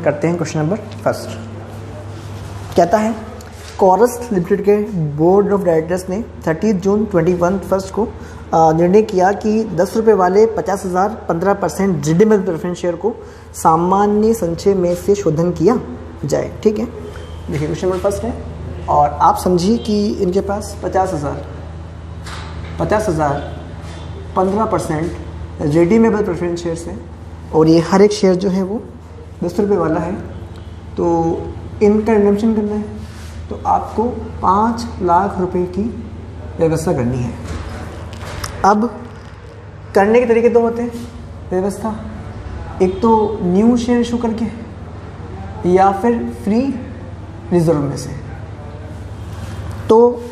करते हैं question number first. कहता है कोरस लिमिटेड के बोर्ड ऑफ डायरेक्टर्स ने 30 जून 2021 को निर्णय किया कि 10 रुपये वाले 50,000 15% रिडीमेबल प्रेफरेंस शेयर को सामान्य संचय में से शोधन किया जाए। ठीक है, देखिए क्वेश्चन नंबर फर्स्ट है और आप समझिए कि इनके पास 50,000 15% रिडीमेबल प्रेफरेंस शेयर्स हैं और ये हर एक शेयर जो है वो 10 रुपये वाला है। तो इनका रिडम्पशन करना है तो आपको 5 लाख रुपए की व्यवस्था करनी है। अब करने के तरीके दो होते हैं व्यवस्था, एक तो न्यू शेयर इशू करके या फिर फ्री रिजर्व में से। तो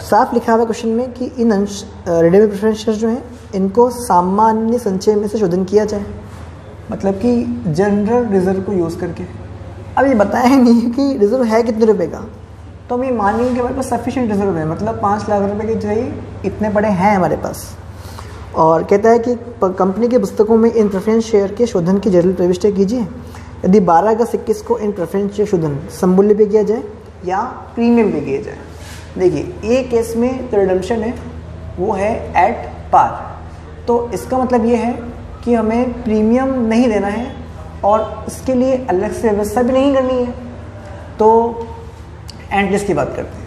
साफ लिखा हुआ क्वेश्चन में कि इन रिडीमेबल प्रेफरेंस शेयर जो हैं इनको सामान्य संचय में से शोधन किया जाए, मतलब कि जनरल रिजर्व को यूज़ करके। अब ये बताया नहीं कि रिजर्व है कितने रुपए का, तो हम ये मानेंगे कि हमारे पास सफिशिएंट रिजर्व है, मतलब 5 लाख रुपए के चाहिए इतने बड़े हैं हमारे पास। और कहता है कि कंपनी के पुस्तकों में इन प्रेफरेंस शेयर के शोधन की जरूर प्रविष्टि कीजिए। यदि 12 अगस्त 21 को इन प्रेफरेंस शेयर शोधन सममूल्य पे किया जाए या प्रीमियम पे किया जाए। देखिए एक केस में जो रिडम्पशन है वो है एट पार, तो इसका मतलब ये है कि हमें प्रीमियम नहीं देना है और इसके लिए अलग से व्यवस्था भी नहीं करनी है। तो एंट्रीज की बात करते हैं।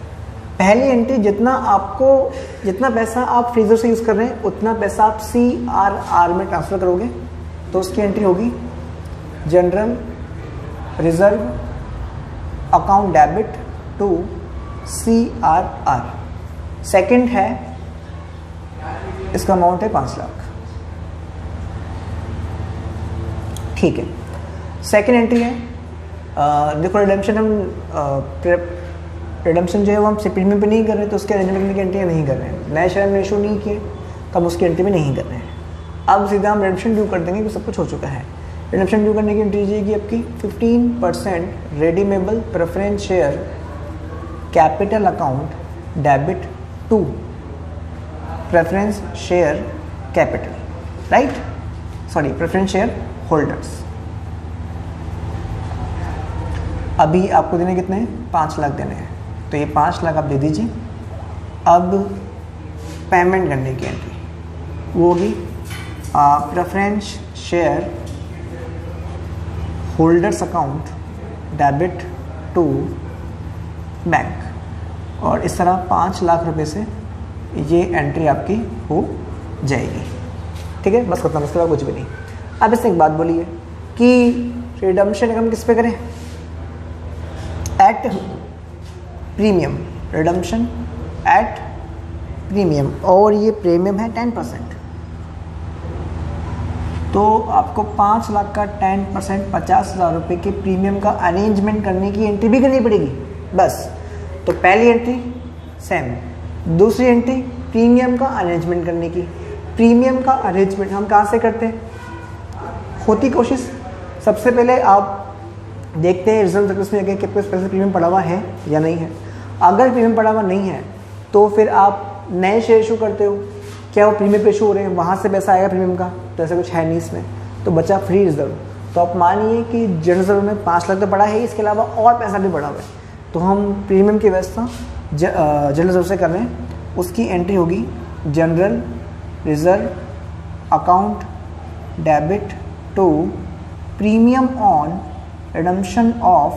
पहली एंट्री जितना पैसा आप फ्रीजर से यूज़ कर रहे हैं उतना पैसा आप CRR में ट्रांसफ़र करोगे, तो उसकी एंट्री होगी general reserve account debit to CRR। Second है इसका अमाउंट है 5 लाख। ठीक है, सेकंड एंट्री है देखो रिडम्पशन जो है वो हम प्रीमियम पे नहीं कर रहे, तो उसके अरेंजमेंट की एंट्री नहीं कर रहे हैं। नए शेयर में इशू नहीं किए तो हम उसकी एंट्री में नहीं कर रहे हैं। अब सीधा हम रिडम्पशन ड्यू कर देंगे कि सब कुछ हो चुका है। रिडम्पशन ड्यू करने की एंट्री जाएगी आपकी 15% redeemable preference share capital account debit to preference share capital, right, sorry preference share holders. अभी आपको देने कितने 5 लाख देने हैं, तो ये 5 लाख आप दे दीजिए। अब पेमेंट करने की एंट्री वो होगी preference share holders account debit to bank, और इस तरह 5 लाख रुपए से ये एंट्री आपकी हो जाएगी। ठीक है, बस खत्म, उसके बाद कुछ भी नहीं। अब इससे एक बात बोलिए कि रिडम्पशन हम किस पे करें, at premium, redemption at premium, और ये प्रीमियम है 10%। तो आपको 5 लाख का 10% 50,000 रुपये के प्रीमियम का अरेंजमेंट करने की एंट्री भी करनी पड़ेगी बस। तो पहली एंट्री सेम, दूसरी एंट्री प्रीमियम का अरेंजमेंट करने की। प्रीमियम का अरेंजमेंट हम कहाँ से करते हैं, होती कोशिश सबसे पहले आप देखते हैं रिजर्व सर्विस में कि आपके पास प्रीमियम पड़ा हुआ है या नहीं है। अगर प्रीमियम पड़ा हुआ नहीं है तो फिर आप नए शेयर इशू करते हो, क्या वो प्रीमियम पे इशू हो रहे हैं, वहाँ से पैसा आएगा प्रीमियम का, तो ऐसा कुछ है नहीं इसमें, तो बचा फ्री रिजर्व। तो आप मानिए कि जनरल रिजर्व में 5 लाख तो पड़ा है, इसके अलावा और पैसा भी पड़ा हुआ है, तो हम प्रीमियम की व्यवस्था जनरल रिजर्व से कर रहे हैं। उसकी एंट्री होगी general reserve account debit to premium on redemption of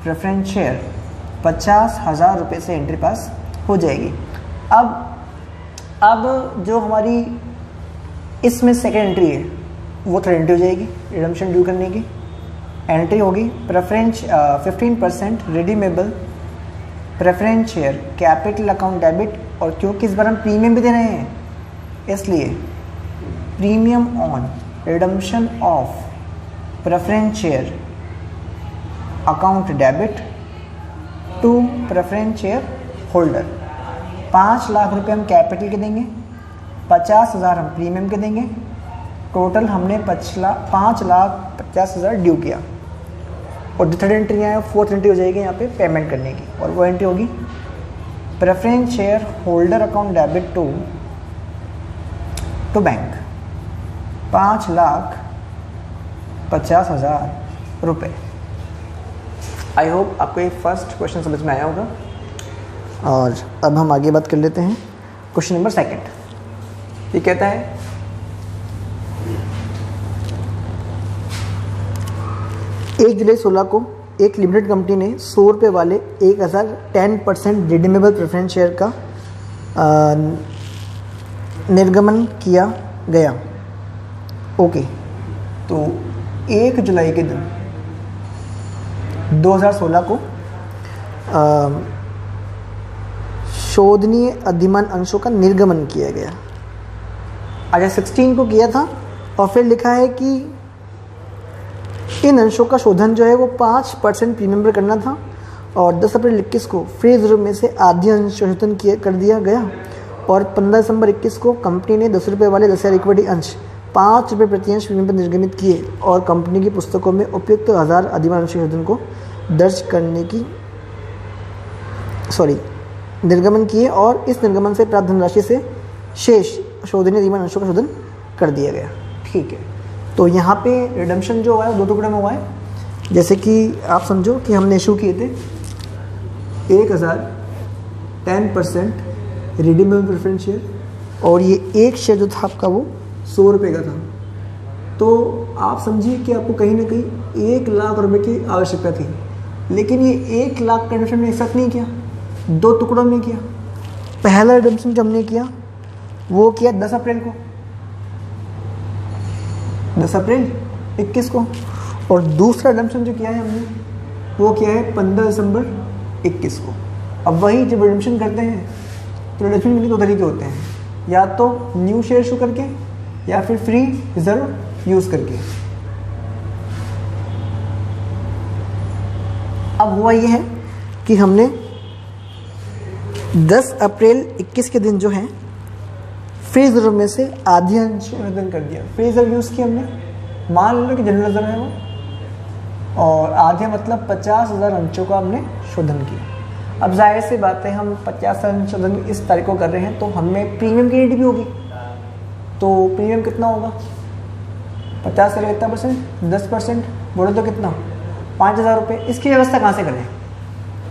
preference share, 50,000 रुपये से एंट्री पास हो जाएगी। अब जो हमारी इसमें सेकेंड एंट्री है वो थर्ड एंट्री हो जाएगी रिडम्पशन ड्यू करने की। एंट्री होगी preference 15% redeemable preference share capital account debit, और क्योंकि इस बार हम प्रीमियम भी दे रहे हैं इसलिए premium on redemption of preference share account debit to preference share holder. 5 lakh रुपए हम कैपिटल के देंगे, 50,000 हम प्रीमियम के देंगे, टोटल हमने 5,50,000 ड्यू किया। और जो थर्ड एंट्री है फोर्थ एंट्री हो जाएगी यहाँ पे पेमेंट करने की, और वो एंट्री होगी preference share holder account debit to bank, 5,50,000 रुपए। आई होप आपको ये फर्स्ट क्वेश्चन समझ में आया होगा। और अब हम आगे बात कर लेते हैं क्वेश्चन नंबर सेकंड। ये कहता है 1 जुलाई 16 को एक लिमिटेड कंपनी ने 100 रुपये वाले 10% रिडीमेबल प्रेफरेंस शेयर का निर्गमन किया गया। ओके, तो 1 जुलाई के दिन 2016 को शोधनीय अधिमान अंशों का निर्गमन किया गया। अच्छा, 16 को किया था और फिर लिखा है कि इन अंशों का शोधन जो है वो 5% प्रीमियम पर करना था और 10 अप्रैल 21 को फ्री रिजर्व में से आधी अंश शोधन कर दिया गया और 15 दिसंबर 21 को कंपनी ने 10 रुपये वाले 10,000 इक्विटी अंश 5 रुपये प्रति अंश प्रीमियम पर निर्गमित किए और कंपनी की पुस्तकों में उपयुक्त 1000 अधिमान अंश शोधन को दर्ज करने की निर्गमन किए और इस निर्गमन से प्राप्त धनराशि से शेष शोधनीय अधिमान अंशों का शोधन कर दिया गया। ठीक है, तो यहाँ पे रिडम्पशन जो हुआ है 2 टुकड़े में हुआ है। जैसे कि आप समझो कि हमने इशू किए थे 10% रिडीमेबल प्रेफरेंस शेयर और ये एक शेयर जो था आपका वो 100 रुपये का था। तो आप समझिए कि आपको कहीं ना कहीं 1 लाख रुपए की आवश्यकता थी, लेकिन ये 1 लाख का रिडम्पशन एक साथ नहीं किया, 2 टुकड़ों में किया। पहला रिडम्पशन जो हमने किया वो किया 10 अप्रैल को, 10 अप्रैल 21 को, और दूसरा रिडम्पशन जो किया है हमने वो किया है 15 दिसंबर 21 को। अब वही जब रिडम्पशन करते हैं तो रिडम्पशन के 2 तरीके होते हैं, या तो न्यू शेयर इशू करके या फिर फ्री रिजर्व यूज़ करके। अब हुआ ये है कि हमने 10 अप्रैल 21 के दिन जो है फ्री रिजर्व में से आधी अंश शोधन कर दिया। फ्री रिजर्व यूज़ किया हमने, मान लो कि जनरल रिजर्व है वो, और आधे मतलब 50,000 अंशों का हमने शोधन किया। अब जाहिर सी बात है, हम 50,000 अंश शोधन इस तारीख को कर रहे हैं तो हमें प्रीमियम की रेट भी होगी। तो प्रीमियम कितना होगा? 50 से कितना परसेंट? 10% बोलो तो कितना? 5,000 रुपये। इसकी व्यवस्था कहाँ से करें?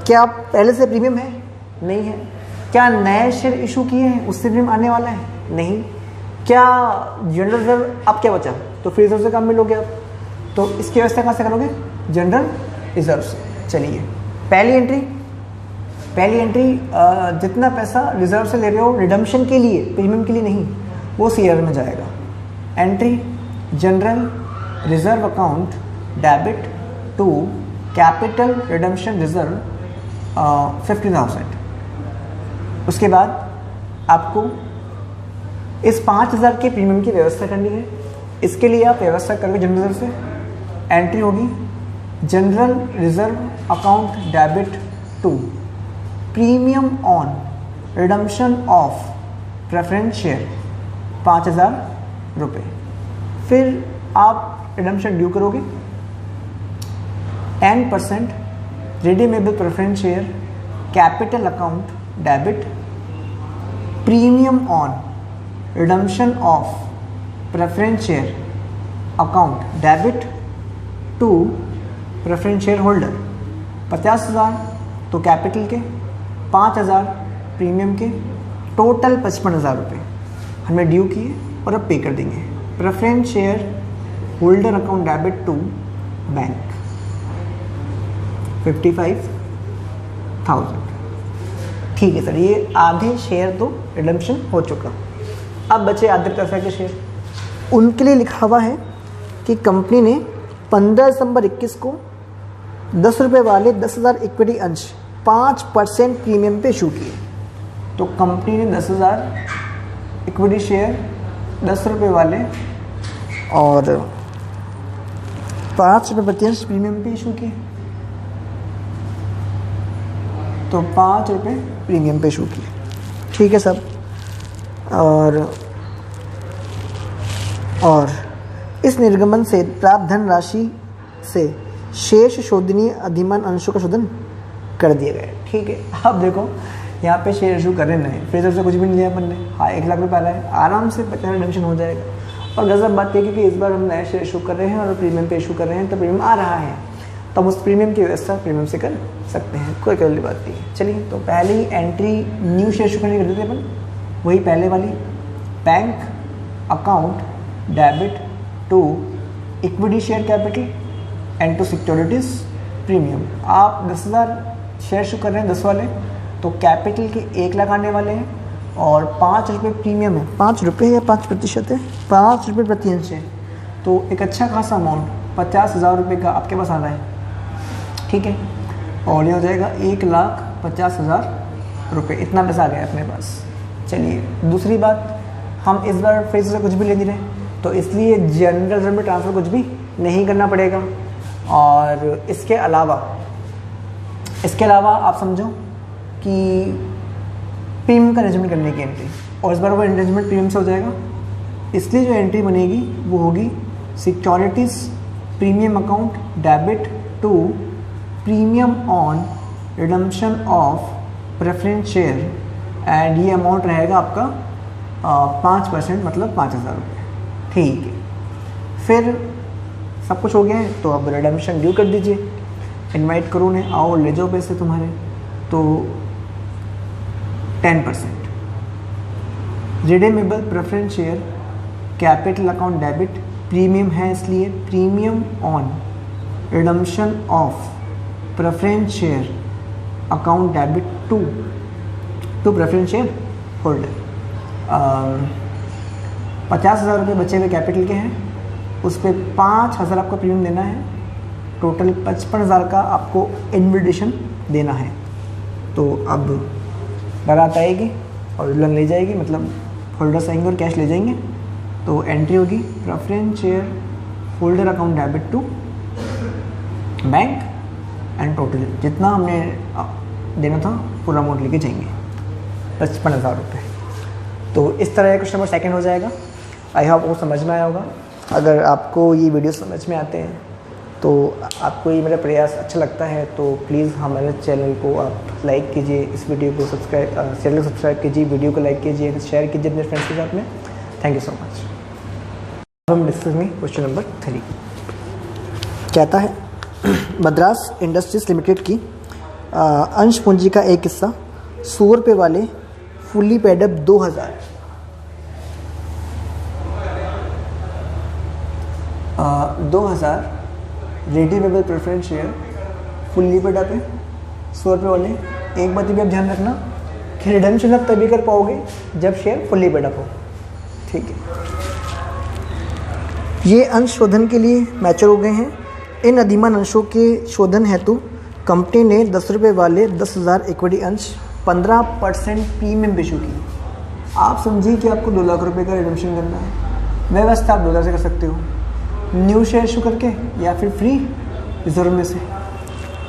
क्या पहले से प्रीमियम है? नहीं है। क्या नए शेयर इशू किए हैं उससे प्रीमियम आने वाला है? नहीं। क्या जनरल रिजर्व अब क्या बचा? तो फ्री रिजर्व से कम मिलोगे आप, तो इसकी व्यवस्था कहाँ से करोगे? जनरल रिजर्व से। चलिए, पहली एंट्री जितना पैसा रिजर्व से ले रहे हो रिडम्पशन के लिए, प्रीमियम के लिए नहीं, वो सीआर में जाएगा। Entry general reserve account debit to capital redemption reserve 50,000। उसके बाद आपको इस 5,000 के प्रीमियम की व्यवस्था करनी है। इसके लिए आप व्यवस्था करोगे जनरल रिजर्व से। एंट्री होगी general reserve account debit to premium on redemption of preference share 5,000 रुपये। फिर आप रिडम्पशन ड्यू करोगे 10% redeemable preference share capital account debit premium on redemption of preference share account debit to preference share holder 50,000 तो capital के, 5,000 premium के, total 55,000 रुपये हमने due किए और अब पे कर देंगे। Preference share holder account debit to bank 55,000। ठीक है सर, ये आधे शेयर तो रिडम्पशन हो चुका। अब बचे आधे पैसा के शेयर, उनके लिए लिखा हुआ है कि कंपनी ने 15 दिसंबर 21 को 10 रुपये वाले 10,000 इक्विटी अंश 5% प्रीमियम पे इशू किए। तो कंपनी ने 10,000 इक्विटी शेयर 10 रुपये वाले और 5 रुपये प्रति अंश प्रीमियम पे इशू किए। तो 5 रुपये प्रीमियम पे इशू किए। ठीक है सब। और इस निर्गमन से प्राप्त धनराशि से शेष शोधनीय अधिमान अंशों का शोधन कर दिया गया। ठीक है, अब देखो यहाँ पे शेयर इशू कर रहे हैं, फ्री रिजर्व से कुछ भी नहीं लिया अपन ने। हाँ, 1 लाख रुपये आ रहा है, आराम से 50 रिडम्पशन हो जाएगा। और गजब बात यह कि इस बार हम नया शेयर इशू कर रहे हैं और प्रीमियम पे इशू कर रहे हैं, तो प्रीमियम आ रहा है, तो हम उस प्रीमियम की व्यवस्था प्रीमियम से कर सकते हैं, कोई कड़ी बात नहीं है। चलिए, तो पहले ही एंट्री न्यू शेयर इशू करने कर देते अपन, वही पहले वाली, bank account debit to equity share capital and to securities premium. आप 10,000 शेयर इशू कर रहे हैं 10 वाले, तो कैपिटल के 1 लाख आने वाले हैं और 5 रुपये प्रीमियम है, 5 रुपये या 5% है, 5 रुपये प्रति अंश है, तो एक अच्छा खासा अमाउंट 50,000 रुपये का आपके पास आना है, ठीक है। और ये हो जाएगा 1,50,000 रुपये, इतना पैसा आ गया अपने पास। चलिए, दूसरी बात, हम इस बार फिर से कुछ भी ले नहीं रहे, तो इसलिए जनरल रिजर्व में ट्रांसफ़र कुछ भी नहीं करना पड़ेगा। और इसके अलावा आप समझो कि प्रीमियम का अरेंजमेंट करने की एंट्री, और इस बार वो अरेंजमेंट प्रीमियम से हो जाएगा, इसलिए जो एंट्री बनेगी वो होगी securities premium account debit to premium on redemption of preference share, and ये अमाउंट रहेगा आपका 5%, मतलब 5,000 रुपये, ठीक है। फिर सब कुछ हो गया है, तो अब रिडम्पशन ड्यू कर दीजिए, इनवाइट करो उन्हें, आओ ले जाओ पैसे तुम्हारे, तो 10% redeemable preference share capital account debit, premium है इसलिए premium on redemption of preference share account debit to preference share holder. 50,000 रुपये बचे हुए कैपिटल के हैं, उस पर 5,000 आपको प्रीमियम देना है, टोटल 55,000 का आपको इन्विटेशन देना है। तो अब बारात आएगी और दुल्हन ले जाएगी, मतलब होल्डर्स आएंगे और कैश ले जाएंगे, तो एंट्री होगी preference share holder account debit to bank, and total जितना हमने देना था पूरा अमाउंट लेके जाएंगे, 55,000 रुपये। तो इस तरह क्वेश्चन नंबर 2 हो जाएगा। आई होप वो समझ में आया होगा। अगर आपको ये वीडियो समझ में आते हैं, तो आपको ये मेरा प्रयास अच्छा लगता है, तो प्लीज़ हमारे चैनल को आप लाइक कीजिए, इस वीडियो को चैनल को सब्सक्राइब कीजिए, वीडियो को लाइक कीजिए, शेयर कीजिए अपने फ्रेंड्स के साथ में। Thank you so much. अब हम डिस्कस में क्वेश्चन नंबर 3 कहता है, मद्रास इंडस्ट्रीज लिमिटेड की अंश पूंजी का एक हिस्सा 100 रुपये वाले fully paid up 2,000 redeemable preference share fully paid up है 100 रुपये वाले। एक बात भी आप ध्यान रखना कि रिडम्पशन आप तभी कर पाओगे जब शेयर फुल्ली पेडअप हो, ठीक है। ये अंश शोधन के लिए मैच्योर हो गए हैं। इन अधिमान अंशों के शोधन हेतु कंपनी ने 10 रुपये वाले 10,000 इक्विटी अंश 15% प्रीमियम इशू की। आप समझिए कि आपको 2 लाख रुपये का रिडम्पशन करना है, व्यवस्था आप 2,000 से कर सकते हो, न्यू शेयर इशू करके या फिर फ्री रिजर्व में से।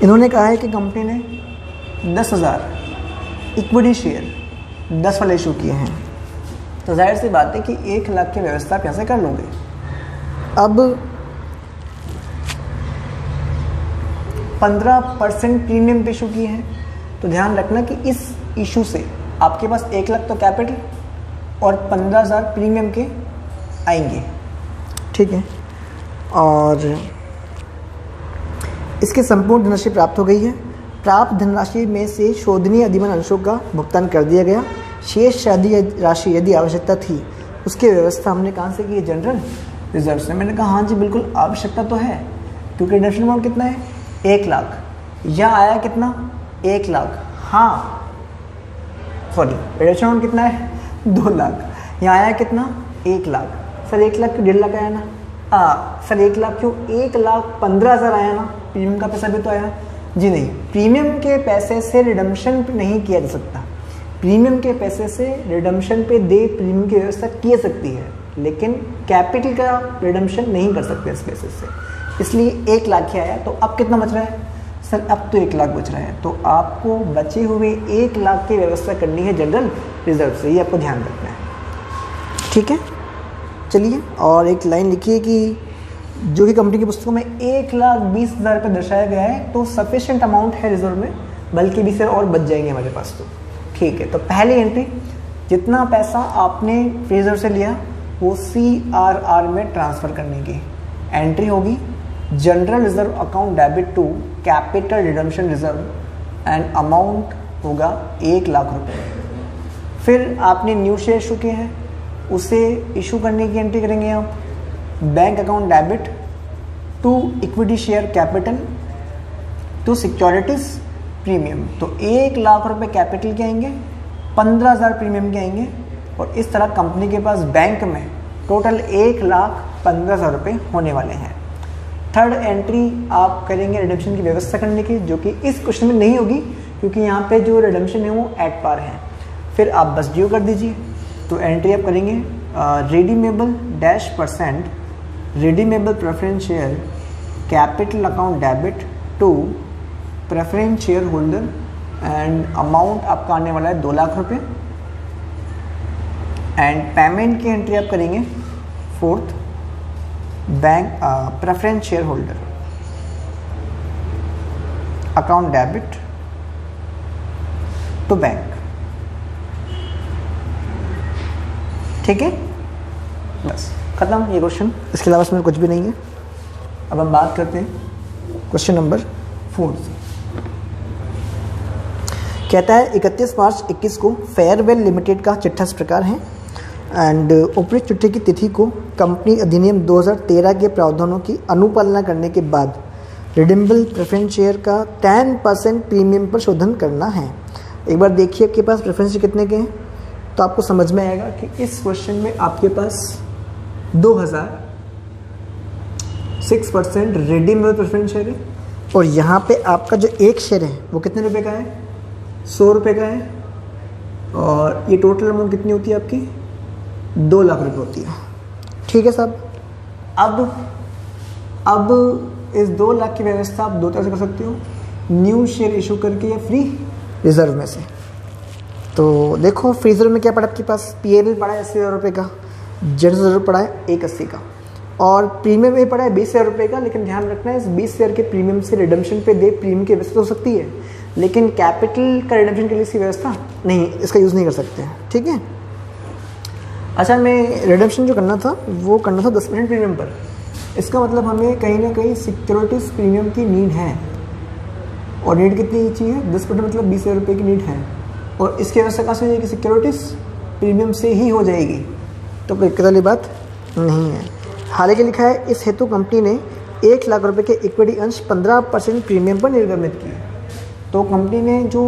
इन्होंने कहा है कि कंपनी ने 10,000 इक्विटी शेयर 10 वाले इशू किए हैं, तो जाहिर सी बात है कि 1 लाख की व्यवस्था आप यहाँ से कर लोगे। अब 15% प्रीमियम पे इशू किए हैं, तो ध्यान रखना कि इस इशू से आपके पास 1 लाख तो कैपिटल और 15,000 प्रीमियम के आएंगे, ठीक है। और इसके संपूर्ण धनराशि प्राप्त हो गई है। प्राप्त धनराशि में से शोधनीय अधिमान अंशों का भुगतान कर दिया गया। शेष राशि यदि आवश्यकता थी उसकी व्यवस्था हमने कहाँ से की? जनरल रिजर्व से। मैंने कहा हाँ जी बिल्कुल आवश्यकता तो है, क्योंकि रिडम्पशन अमाउंट कितना है? 1 लाख। यहाँ आया कितना? 1 लाख। हाँ सॉरी, रिडम्पशन अमाउंट कितना है? 2 लाख। यहाँ आया कितना? 1 लाख। सर 1 लाख क्यों? 1.5 लाख आया ना? सर 1 लाख क्यों? 1,15,000 आया ना, प्रीमियम का पैसा भी तो आया। जी नहीं, प्रीमियम के पैसे से रिडम्पशन नहीं किया जा सकता। प्रीमियम के पैसे से रिडम्पशन पे दे प्रीमियम की व्यवस्था की जा सकती है, लेकिन कैपिटल का रिडम्पशन नहीं कर सकते इस पैसे से, इसलिए 1 लाख ही आया। तो अब कितना बच रहा है? सर अब तो 1 लाख बच रहा है, तो आपको बचे हुए 1 लाख की व्यवस्था करनी है जनरल रिजर्व से, ये आपको ध्यान रखना है, ठीक है। चलिए, और एक लाइन लिखिए कि जो कि कंपनी की पुस्तकों में 1,20,000 रुपये दर्शाया गया है, तो सफिशिएंट अमाउंट है रिजर्व में, बल्कि भी से और बच जाएंगे हमारे पास, तो ठीक है। तो पहली एंट्री, जितना पैसा आपने रिजर्व से लिया वो CRR में ट्रांसफ़र करने की। एंट्री होगी general reserve account debit to capital redemption reserve and amount होगा 1 लाख रुपए। फिर आपने न्यू शेयर इशू किए हैं, उसे इशू करने की एंट्री करेंगे आप bank account debit to equity share capital to securities premium. तो 1 लाख रुपए कैपिटल के आएंगे, 15,000 प्रीमियम के आएंगे और इस तरह कंपनी के पास बैंक में टोटल 1,15,000 रुपये होने वाले हैं। थर्ड एंट्री आप करेंगे रिडम्पशन की व्यवस्था करने की, जो कि इस क्वेश्चन में नहीं होगी क्योंकि यहाँ पे जो रिडम्पशन है वो एट पार है। फिर आप बस ड्यू कर दीजिए। तो एंट्री आप करेंगे redeemable -% redeemable preference share capital account debit to preference share holder and amount आपका आने वाला है 2 लाख रुपये। एंड पेमेंट की एंट्री आप करेंगे fourth bank preference share holder account debit to bank. ठीक है, बस खत्म ये क्वेश्चन, इसके अलावा इसमें कुछ भी नहीं है। अब हम बात करते हैं क्वेश्चन नंबर 4 से। कहता है 31 मार्च 21 को फेयरवेल लिमिटेड का चिट्ठा इस प्रकार है एंड उपयुक्त चिट्ठे की तिथि को कंपनी अधिनियम 2013 के प्रावधानों की अनुपालना करने के बाद रिडीमेबल प्रेफरेंस शेयर का 10% प्रीमियम पर शोधन करना है। एक बार देखिए आपके पास प्रेफरेंस शेयर कितने के हैं, तो आपको समझ में आएगा कि इस क्वेश्चन में आपके पास 6% रिडीमेबल प्रेफरेंस शेयर है और यहाँ पे आपका जो एक शेयर है वो कितने रुपए का है, 100 रुपये का है और ये टोटल अमाउंट कितनी होती है आपकी 2 लाख रुपए होती है। ठीक है साहब, अब इस 2 लाख की व्यवस्था आप 2 तरह से कर सकते हो, न्यू शेयर इशू करके या फ्री रिजर्व में से। तो देखो फ्री रिजर्व में क्या पड़ा आपके पास, PNL पड़ा है 80,000 रुपये का, जनरल रिजर्व पड़ा है 180 का और प्रीमियम में पड़ा है 20,000 रुपये का। लेकिन ध्यान रखना है इस 20,000 के प्रीमियम से रिडम्पशन पे दे प्रीमियम की व्यवस्था हो सकती है, लेकिन कैपिटल का रिडम्पशन के लिए इसकी व्यवस्था नहीं, इसका यूज़ नहीं कर सकते हैं। ठीक है, अच्छा मैं रिडम्पशन जो करना था वो करना था 10% प्रीमियम पर। इसका मतलब हमें कहीं ना कहीं सिक्योरिटीज़ प्रीमियम की नीड है और नीड कितनी चाहिए 10%, मतलब 20,000 रुपये की नीड है और इसकी व्यवस्था कहाँ से हो जाएगी, सिक्योरिटीज़ प्रीमियम से ही हो जाएगी। तो कोई दिक्कत वाली बात नहीं है। हालांकि लिखा है इस हेतु कंपनी ने 1 लाख रुपए के इक्विटी अंश 15% प्रीमियम पर निर्गमित किए। तो कंपनी ने जो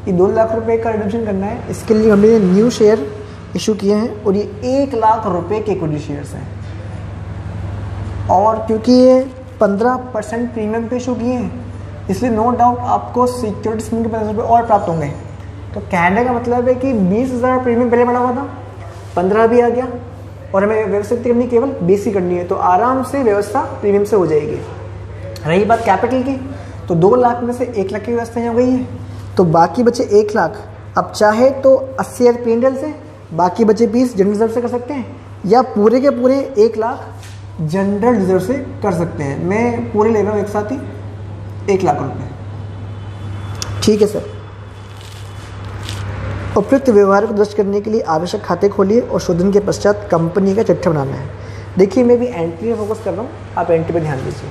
ये 2 लाख रुपए का रिडम्पशन करना है इसके लिए कंपनी ने न्यू शेयर इशू किए हैं और ये 1 लाख रुपए के इक्विटी शेयर्स हैं और क्योंकि ये 15% प्रीमियम पे इशू किए हैं इसलिए नो डाउट आपको सिक्योरिटी स्कीम के 50 रुपये और प्राप्त होंगे। तो कहने का मतलब है कि 20,000 प्रीमियम पहले बढ़ा हुआ था, 15 भी आ गया और हमें व्यवस्था करनी केवल 20 ही करनी है, तो आराम से व्यवस्था प्रीमियम से हो जाएगी। रही बात कैपिटल की, तो 2 लाख में से 1 लाख की व्यवस्था हो गई है, तो बाकी बचे 1 लाख। अब चाहे तो 80,000 PNL से, बाकी बचे 20 जनरल रिजर्व से कर सकते हैं या पूरे के पूरे 1 लाख जनरल रिजर्व से कर सकते हैं। मैं पूरे ले रहा हूँ एक साथ ही 1 लाख रुपये। ठीक है सर, उपयुक्त व्यवहार को दर्ज करने के लिए आवश्यक खाते खोलिए और शोधन के पश्चात कंपनी का चिट्ठा बनाना है। देखिए मैं भी एंट्री पे फोकस कर रहा हूँ, आप एंट्री पे ध्यान दीजिए।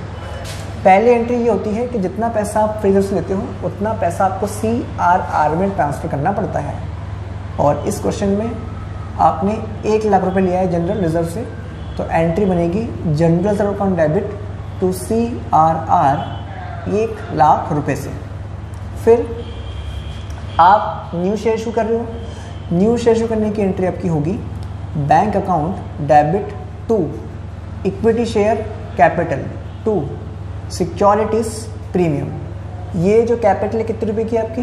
पहली एंट्री ये होती है कि जितना पैसा आप फ्रीजर से लेते हो उतना पैसा आपको CRR में ट्रांसफ़र करना पड़ता है और इस क्वेश्चन में आपने 1 लाख रुपये लिया है जनरल रिजर्व से, तो एंट्री बनेगी general reserve account debit to CRR 1 lakh रुपये से। फिर आप न्यू शेयर इशू कर रहे हो, न्यू शेयर इशू करने की एंट्री आपकी होगी bank account debit to equity share capital to securities premium. ये जो कैपिटल है कितने रुपए की आपकी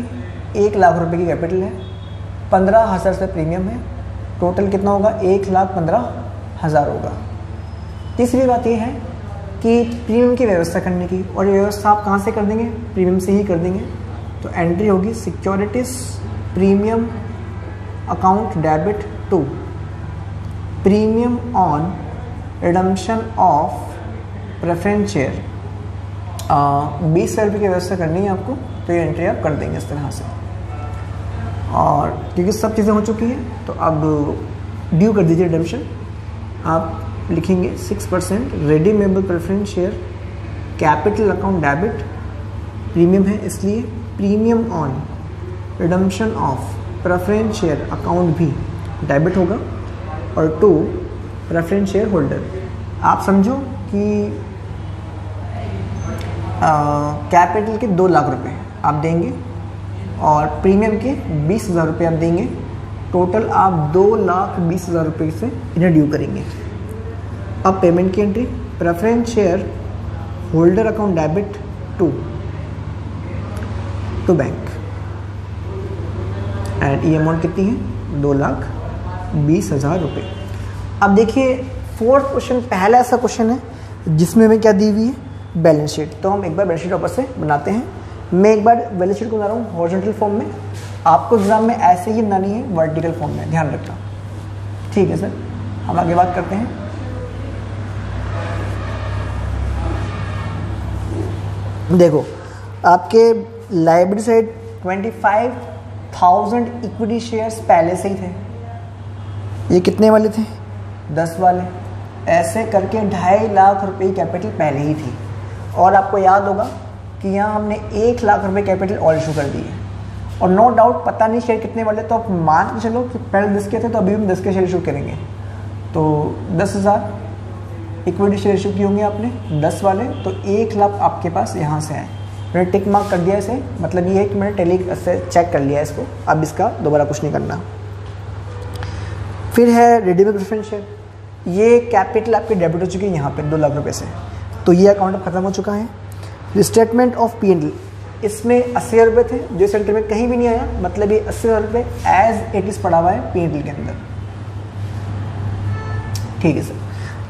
1 लाख रुपए की कैपिटल है, 15,000 से प्रीमियम है, टोटल कितना होगा 1,15,000 होगा। तीसरी बात ये है कि प्रीमियम की व्यवस्था करने की, और ये व्यवस्था आप कहाँ से कर देंगे, प्रीमियम से ही कर देंगे। तो एंट्री होगी securities premium account debit to premium on redemption of preference share. 20,000 रुपये की व्यवस्था करनी है आपको, तो ये एंट्री आप कर देंगे इस तरह से। और क्योंकि सब चीज़ें हो चुकी हैं तो अब ड्यू कर दीजिए रिडम्पशन। आप लिखेंगे 6% redeemable preference share capital account debit, premium है इसलिए premium on redemption of preference share account भी डेबिट होगा। और 2 प्रेफरेंस शेयर होल्डर, आप समझो कि कैपिटल के 2 लाख रुपए आप देंगे और प्रीमियम के 20,000 रुपये आप देंगे, टोटल आप 2,20,000 रुपये से इन्हें ड्यू करेंगे। अब पेमेंट की entry, preference share holder account debit to bank, and ये अमाउंट कितनी है 2,20,000 रुपये। अब देखिए 4th क्वेश्चन पहला ऐसा क्वेश्चन है जिसमें हमें क्या दी हुई है बैलेंस शीट। तो हम एक बार बैलेंस शीट वापस से बनाते हैं। मैं एक बार बैलेंस शीट को बना रहा हूँ हॉरिजॉन्टल फॉर्म में, आपको एग्जाम में ऐसे ही बनानी है वर्टिकल फॉर्म में, ध्यान रखना। ठीक है सर, हम आगे बात करते हैं। देखो आपके लाइब्रेरी साइड 25,000 इक्विटी शेयर्स पहले से ही थे। ये कितने वाले थे 10 वाले, ऐसे करके 2.5 लाख रुपए कैपिटल पहले ही थी। और आपको याद होगा कि यहाँ हमने 1 लाख रुपए कैपिटल और इशू कर दिए, और नो डाउट पता नहीं शेयर कितने वाले, तो आप मान के चलो कि पहले 10 के थे तो अभी हम 10 के शेयर इशू करेंगे। तो 10,000 इक्विटी शेयर इशू किए होंगे आपने 10 वाले, तो 1 लाख आपके पास यहाँ से आए। मैंने टिक मार्क कर दिया इसे, मतलब ये है कि मैंने टेली से चेक कर लिया इसको, अब इसका दोबारा कुछ नहीं करना। फिर है रेडीमेड प्रेफरेंस शेयर, ये कैपिटल आपकी डेबिट हो चुकी है यहाँ पे 2 लाख रुपए से, तो ये अकाउंट अब खत्म हो चुका है। स्टेटमेंट ऑफ P&L, इसमें 80,000 रुपये थे जो सेंटर में कहीं भी नहीं आया, मतलब ये 80,000 रुपये एज इट इज़ पड़ा हुआ है P&L के अंदर। ठीक है सर।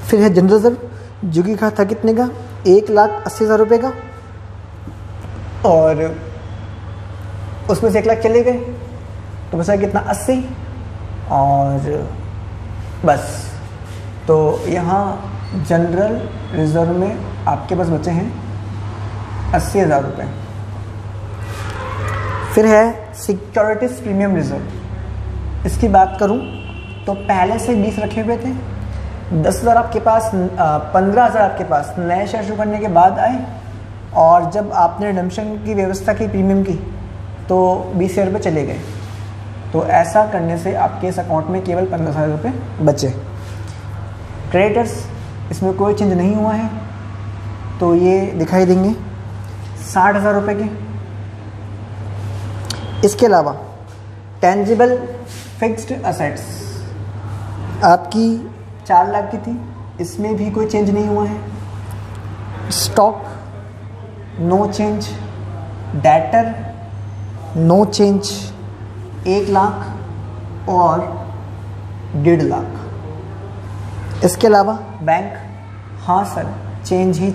फिर है जनरल रिजर्व, जो कि था कितने का 1,80,000 रुपये का, और उसमें से 1 लाख चले गए तो बचा कितना 80, और बस। तो यहाँ जनरल रिजर्व में आपके पास बचे हैं 80,000 रुपये। फिर है सिक्योरिटीज प्रीमियम रिजर्व, इसकी बात करूं तो पहले से 20 रखे हुए थे, 10,000 आपके पास, 15,000 आपके पास नए शेयर शुरू करने के बाद आए, और जब आपने रिडम्पशन की व्यवस्था की प्रीमियम की तो 20,000 रुपये चले गए। तो ऐसा करने से आपके इस अकाउंट में केवल 15,000 रुपये बचे। क्रेडिटर्स, इसमें कोई चेंज नहीं हुआ है, तो ये दिखाई देंगे 60,000 रुपये के। इसके अलावा टेंजिबल फिक्स्ड असेट्स आपकी 4 लाख की थी, इसमें भी कोई चेंज नहीं हुआ है। Stock no change, debtor no change, 1 lakh और 1.5 लाख। इसके अलावा बैंक, हाँ सर चेंज ही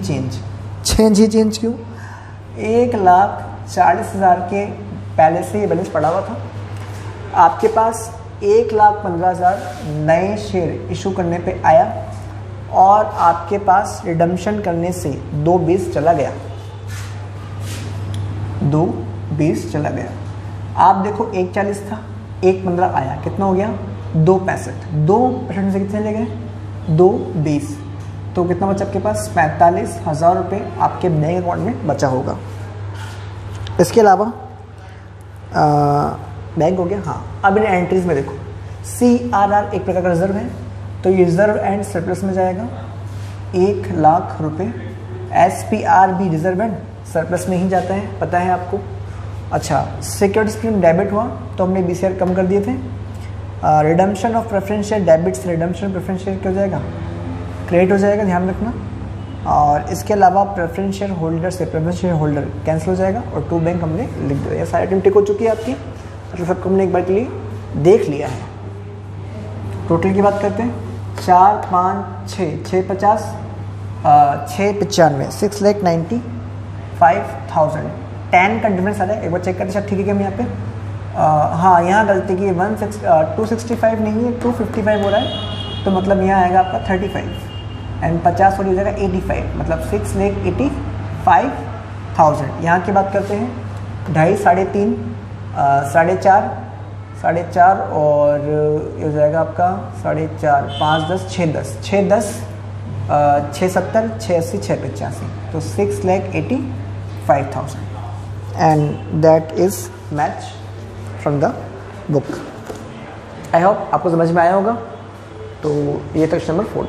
चेंज क्यों, 1,40,000 के पहले से ये बैलेंस पड़ा हुआ था, आपके पास 1,15,000 नए शेयर इशू करने पे आया, और आपके पास रिडम्पशन करने से 2,20 चला गया, 2,20 चला गया। आप देखो 1,40 था, 1,15 आया, कितना हो गया 2,65, 2% से कितने ले गए 2,20, तो कितना बचा आपके पास 45,000 रुपये आपके बैंक अकाउंट में बचा होगा। इसके अलावा बैंक हो गया। हाँ, अब इन एंट्रीज में देखो CRR एक प्रकार का रिजर्व है, तो ये रिजर्व एंड सरप्लस में जाएगा 1 लाख रुपये। SPR भी रिजर्व एंड सरप्लस में ही जाता है, पता है आपको। अच्छा, सिक्योरिटी स्कीम डेबिट हुआ तो हमने BCR कम कर दिए थे। Redemption of preference share debit से रिडम्पशन प्रेफरेंस शेयर क्या हो जाएगा क्रेडिट हो जाएगा, ध्यान रखना। और इसके अलावा प्रेफरेंस शेयर होल्डर से प्रेफरेंस शेयर होल्डर कैंसिल हो जाएगा, और टू बैंक हमने लिख दिया। ये सारी आइटम टिक हो चुकी है आपकी, मतलब सबको हमने एक बार के लिए देख लिया है। टोटल की बात करते हैं, 4, 5, 6, 650, 695, 6,95,000, 10 का डिफरेंस आ रहा है। एक बार चेक करते हैं, ठीक है क्या हम यहाँ पे, हाँ यहाँ गलती की 265 नहीं है 255 हो रहा है, तो मतलब यहाँ आएगा आपका 35 एंड 50 हो जाएगा 85, मतलब 6,85,000। यहाँ की बात करते हैं 2.5, 3.5, 4.5, 4.5 और ये हो जाएगा आपका 4.5, 5 10 6 10 6 10 670 680 685, तो 6,85,000 and that is match from the book. I hope आपको समझ में आया होगा। तो ये था क्वेश्चन नंबर 4।